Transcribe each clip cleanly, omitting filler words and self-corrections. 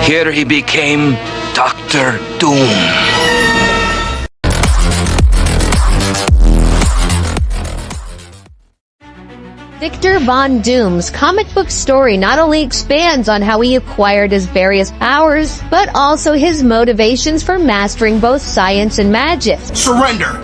Here he became Dr. Doom. Victor Von Doom's comic book story not only expands on how he acquired his various powers, but also his motivations for mastering both science and magic. Surrender!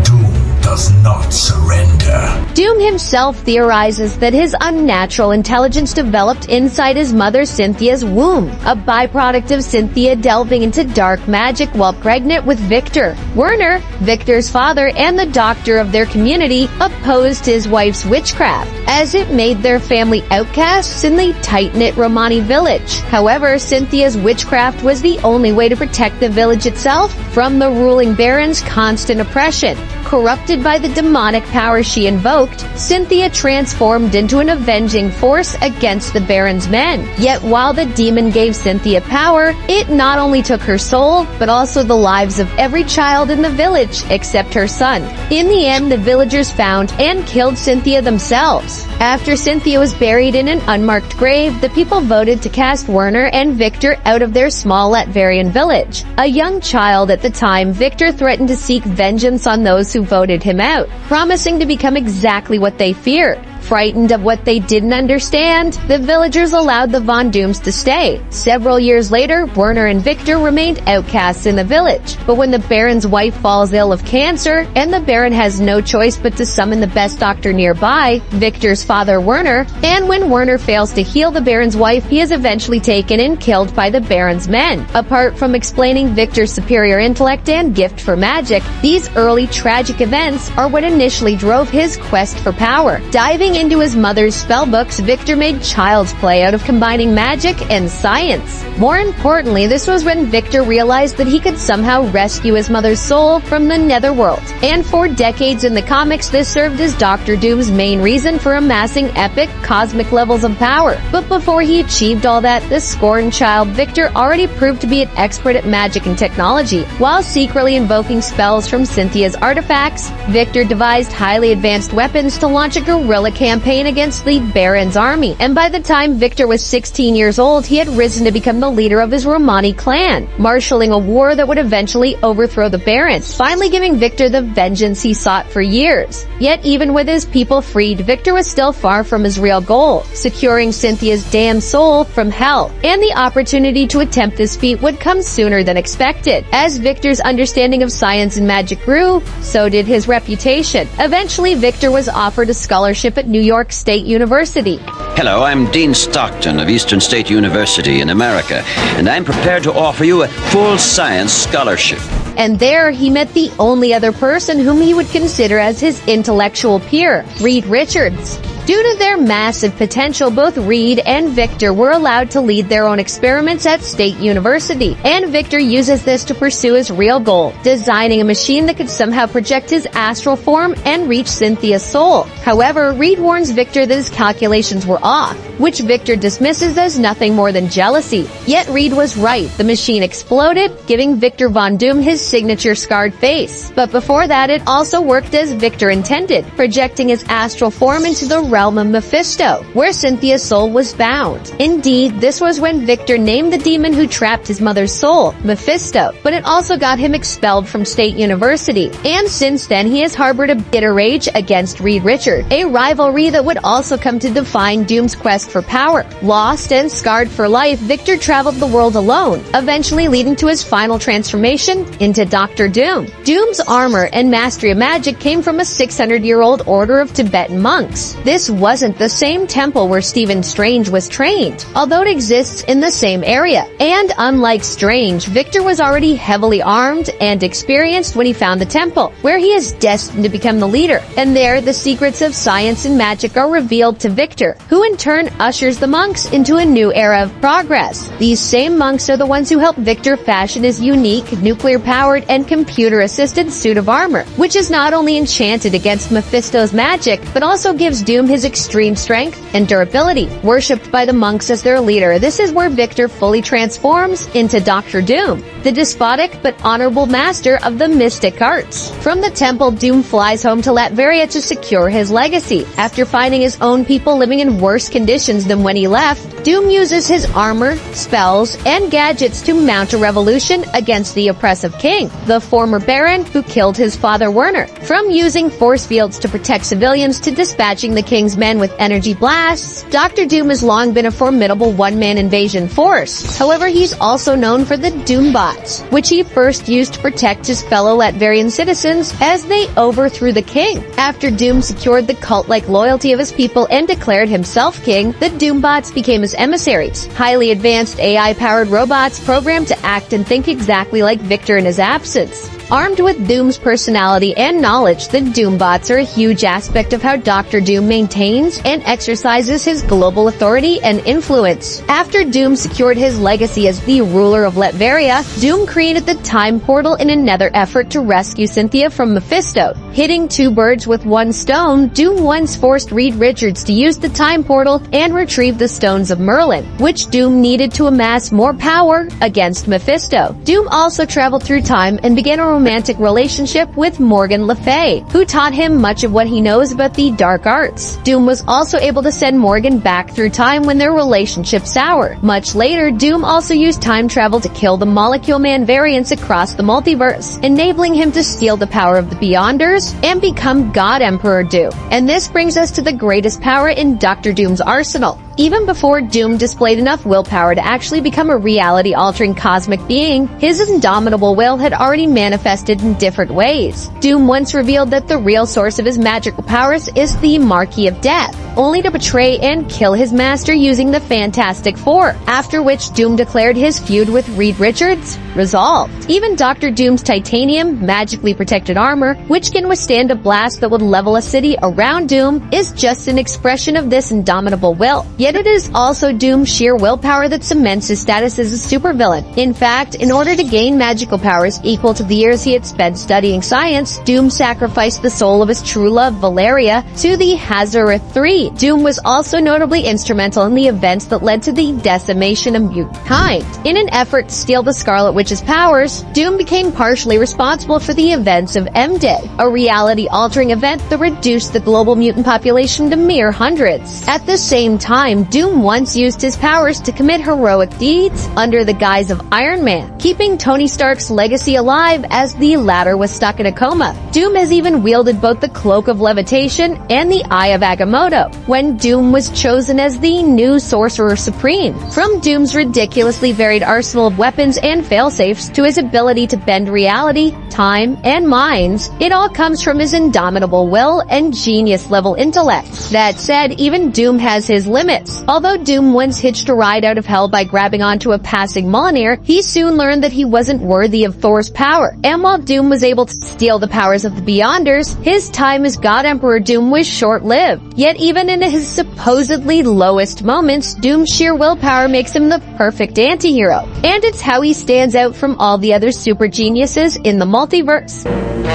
Doom does not surrender. Doom himself theorizes that his unnatural intelligence developed inside his mother Cynthia's womb, a byproduct of Cynthia delving into dark magic while pregnant with Victor. Werner, Victor's father and the doctor of their community, opposed his wife's witchcraft, as it made their family outcasts in the tight-knit Romani village. However, Cynthia's witchcraft was the only way to protect the village itself from the ruling baron's constant oppression. Corrupted by the demonic power she invoked, Cynthia transformed into an avenging force against the Baron's men. Yet while the demon gave Cynthia power, it not only took her soul, but also the lives of every child in the village except her son. In the end, the villagers found and killed Cynthia themselves. After Cynthia was buried in an unmarked grave, the people voted to cast Werner and Victor out of their small Latvarian village. A young child at the time, Victor threatened to seek vengeance on those who voted him out, promising to become exactly what they feared. Frightened of what they didn't understand, the villagers allowed the Von Dooms to stay. Several years later, Werner and Victor remained outcasts in the village. But when the Baron's wife falls ill of cancer, and the Baron has no choice but to summon the best doctor nearby, Victor's father Werner, and when Werner fails to heal the Baron's wife, he is eventually taken and killed by the Baron's men. Apart from explaining Victor's superior intellect and gift for magic, these early tragic events are what initially drove his quest for power. Diving into his mother's spellbooks, Victor made child's play out of combining magic and science. More importantly, this was when Victor realized that he could somehow rescue his mother's soul from the netherworld. And for decades in the comics, this served as Dr. Doom's main reason for amassing epic, cosmic levels of power. But before he achieved all that, the scorned child Victor already proved to be an expert at magic and technology. While secretly invoking spells from Cynthia's artifacts, Victor devised highly advanced weapons to launch a guerrilla campaign against the Baron's army, and by the time Victor was 16 years old, he had risen to become the leader of his Romani clan, marshalling a war that would eventually overthrow the Barons, finally giving Victor the vengeance he sought for years. Yet even with his people freed, Victor was still far from his real goal, securing Cynthia's damned soul from hell, and the opportunity to attempt this feat would come sooner than expected. As Victor's understanding of science and magic grew, so did his reputation. Eventually, Victor was offered a scholarship at New York State University. Hello, I'm Dean Stockton of Eastern State University in America, and I'm prepared to offer you a full science scholarship. And there he met the only other person whom he would consider as his intellectual peer, Reed Richards. Due to their massive potential, both Reed and Victor were allowed to lead their own experiments at State University, and Victor uses this to pursue his real goal, designing a machine that could somehow project his astral form and reach Cynthia's soul. However, Reed warns Victor that his calculations were off, which Victor dismisses as nothing more than jealousy. Yet Reed was right. The machine exploded, giving Victor Von Doom his signature scarred face. But before that, it also worked as Victor intended, projecting his astral form into the realm of Mephisto, where Cynthia's soul was bound. Indeed, this was when Victor named the demon who trapped his mother's soul, Mephisto, but it also got him expelled from State University. And since then, he has harbored a bitter rage against Reed Richards, a rivalry that would also come to define Doom's quest for power. Lost and scarred for life, Victor traveled the world alone, eventually leading to his final transformation into Dr. Doom. Doom's armor and mastery of magic came from a 600-year-old order of Tibetan monks. This wasn't the same temple where Stephen Strange was trained, although it exists in the same area. And unlike Strange, Victor was already heavily armed and experienced when he found the temple, where he is destined to become the leader. And there, the secrets of science and magic are revealed to Victor, who in turn ushers the monks into a new era of progress. These same monks are the ones who helped Victor fashion his unique, nuclear-powered and computer-assisted suit of armor, which is not only enchanted against Mephisto's magic, but also gives Doom his extreme strength and durability. Worshipped by the monks as their leader, this is where Victor fully transforms into Dr. Doom, the despotic but honorable master of the mystic arts. From the temple, Doom flies home to Latveria to secure his legacy. After finding his own people living in worse conditions conditions than when he left, Doom uses his armor, spells, and gadgets to mount a revolution against the oppressive king, the former Baron who killed his father Werner. From using force fields to protect civilians to dispatching the king's men with energy blasts, Dr. Doom has long been a formidable one-man invasion force. However, he's also known for the Doombots, which he first used to protect his fellow Latverian citizens as they overthrew the king. After Doom secured the cult-like loyalty of his people and declared himself king, the Doombots became his emissaries, highly advanced AI-powered robots programmed to act and think exactly like Victor in his absence. Armed with Doom's personality and knowledge, the Doombots are a huge aspect of how Dr. Doom maintains and exercises his global authority and influence. After Doom secured his legacy as the ruler of Latveria, Doom created the Time Portal in another effort to rescue Cynthia from Mephisto. Hitting two birds with one stone, Doom once forced Reed Richards to use the Time Portal and retrieve the Stones of Merlin, which Doom needed to amass more power against Mephisto. Doom also traveled through time and began a romantic relationship with Morgan Le Fay, who taught him much of what he knows about the dark arts. Doom was also able to send Morgan back through time when their relationship soured. Much later, Doom also used time travel to kill the Molecule Man variants across the multiverse, enabling him to steal the power of the Beyonders and become God Emperor Doom. And this brings us to the greatest power in Dr. Doom's arsenal. Even before Doom displayed enough willpower to actually become a reality-altering cosmic being, his indomitable will had already manifested in different ways. Doom once revealed that the real source of his magical powers is the Marquis of Death, only to betray and kill his master using the Fantastic Four, after which Doom declared his feud with Reed Richards resolved. Even Dr. Doom's titanium, magically protected armor, which can withstand a blast that would level a city around Doom, is just an expression of this indomitable will. Yet it is also Doom's sheer willpower that cements his status as a supervillain. In fact, in order to gain magical powers equal to the years he had spent studying science, Doom sacrificed the soul of his true love, Valeria, to the Hazareth 3. Doom was also notably instrumental in the events that led to the decimation of mutant kind. In an effort to steal the Scarlet Witch's powers, Doom became partially responsible for the events of M-Day, a reality-altering event that reduced the global mutant population to mere hundreds. At the same time, Doom once used his powers to commit heroic deeds under the guise of Iron Man, keeping Tony Stark's legacy alive as the latter was stuck in a coma. Doom has even wielded both the Cloak of Levitation and the Eye of Agamotto, when Doom was chosen as the new Sorcerer Supreme. From Doom's ridiculously varied arsenal of weapons and failsafes to his ability to bend reality, time, and minds, it all comes from his indomitable will and genius-level intellect. That said, even Doom has his limits. Although Doom once hitched a ride out of hell by grabbing onto a passing Mjolnir, he soon learned that he wasn't worthy of Thor's power. And while Doom was able to steal the powers of the Beyonders, his time as God Emperor Doom was short-lived. Yet even in his supposedly lowest moments, Doom's sheer willpower makes him the perfect anti-hero. And it's how he stands out from all the other super geniuses in the multiverse.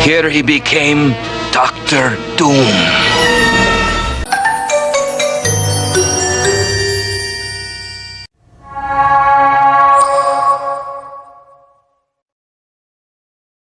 Here he became Dr. Doom.